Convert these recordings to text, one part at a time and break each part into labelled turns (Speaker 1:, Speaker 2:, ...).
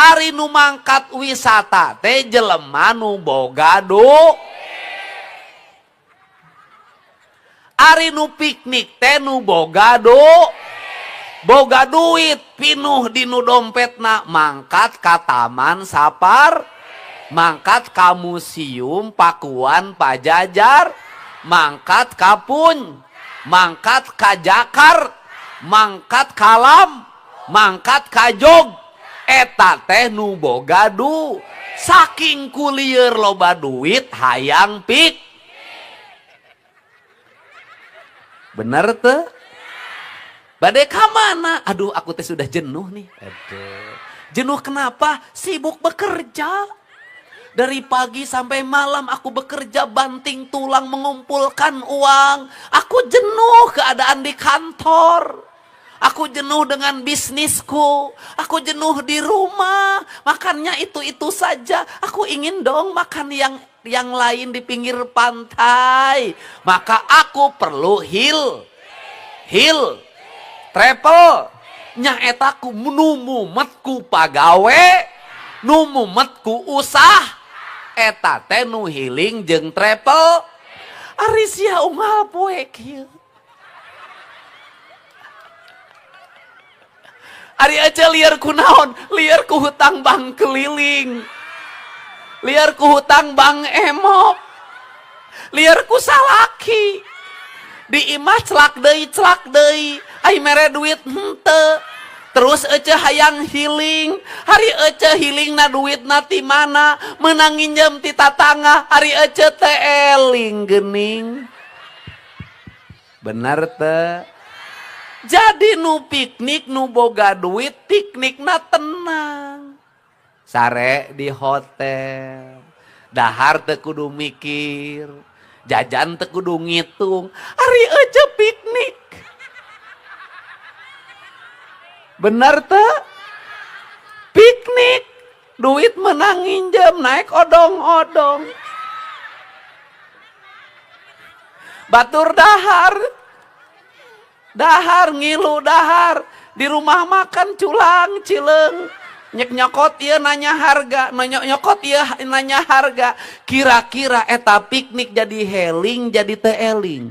Speaker 1: Ari nu mangkat wisata teh jelema nu boga duit. Ari nu piknik teh nu boga duit pinuh dinu dompetna mangkat ka taman sapar, mangkat ka museum Pakuan Pajajar, mangkat ka Puny, mangkat ka Jakar, mangkat ka Lam, mangkat ka Jog. Eta teh nu boga duit. Saking kulieur loba duit hayang pik. Bener teh? Bade ka mana? Aduh, aku teh sudah jenuh nih. Aduh. Jenuh kenapa? Sibuk bekerja. Dari pagi sampai malam aku bekerja banting tulang mengumpulkan uang. Aku jenuh keadaan di kantor. Aku jenuh dengan bisnisku. Aku jenuh di rumah. Makannya itu-itu saja. Aku ingin dong makan yang lain di pinggir pantai. Maka aku perlu hil travel. Nyaetaku numumetku pagawe, numumetku usah. Eta teh nu healing jeung travel. Ari sia unggal poe kieu. Ari aja liar ku naon? Liar ku hutang bank keliling. Liar ku hutang bank emok. Liar ku salaki. Di imah celak deui. Ai mere duit henteu. Terus ece hayang healing. Hari ece healing na duit na ti mana? Menang nginjem ti tatangga. Hari ece teh eling geuning. Bener teh? Jadi nu piknik nu boga duit piknik na tenang. Sare di hotel. Dahar teu kudu mikir. Jajan teu kudu ngitung. Ari ece piknik. Bener teh? Piknik. Duit menang nginjem naik odong-odong. Batur dahar. Dahar ngilu dahar. Di rumah makan culang cileng. Nyek nyokot ieu nanya harga. Nyokot ieu nanya harga. Kira-kira eta piknik jadi heling jadi teu eling.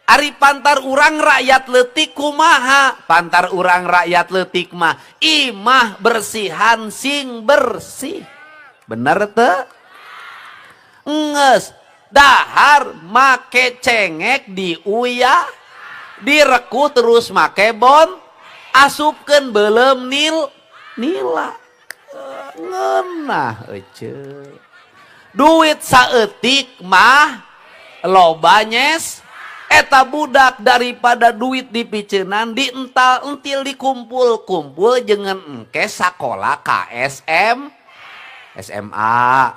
Speaker 1: Ari pantar urang rakyat leutik kumaha? Pantar urang rakyat leutik mah imah bersihan sing bersih. Bener teu? Nges. Dahar make cengek diuyah, direku terus make bon, asupkeun beulem nila. Ngeunah ece. Duit saeutik mah loba nyes. Eta budak daripada duit dipiceunan diental-entil dikumpul-kumpul jeung engke sakola KSM SMA.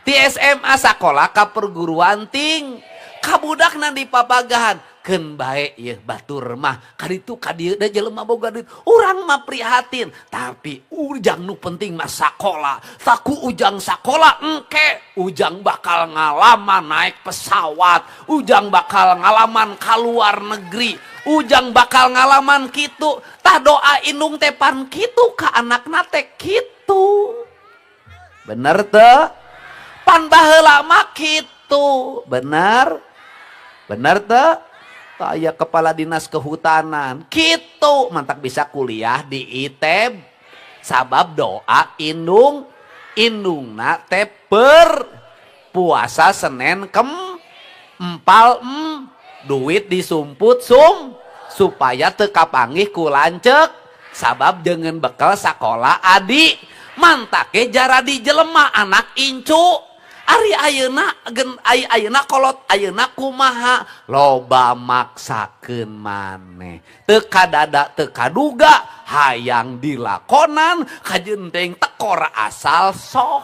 Speaker 1: Di SMA sakola ka perguruan ting. Kabudakna di papagahan. Keun bae ieu batur mah. Kaditu ka dieu da jelema boga duit. Urang mah prihatin. Tapi ujang nu penting mah sakola. Saku ujang sakola engke. Ujang bakal ngalaman naik pesawat. Ujang bakal ngalaman kaluar negeri. Ujang bakal ngalaman kitu. Tah doa indung tepan kitu ka anakna teh kitu. Bener teu? Pan baheula mah kitu. Bener? Bener teu? Aya kepala dinas kehutanan. Kitu mantak bisa kuliah di ITB. Sabab doa indungna teh puasa Senin empal duit disumput supaya teu kapanggih ku lanceuk. Sabab dengan bekal sakola adik. Mantake jara di jelema anak incu. Ari ayeuna kolot ayeuna kumaha loba maksakeun maneh teu kadada teu kaduga hayang dilakonan kajenteng tekor asal soh.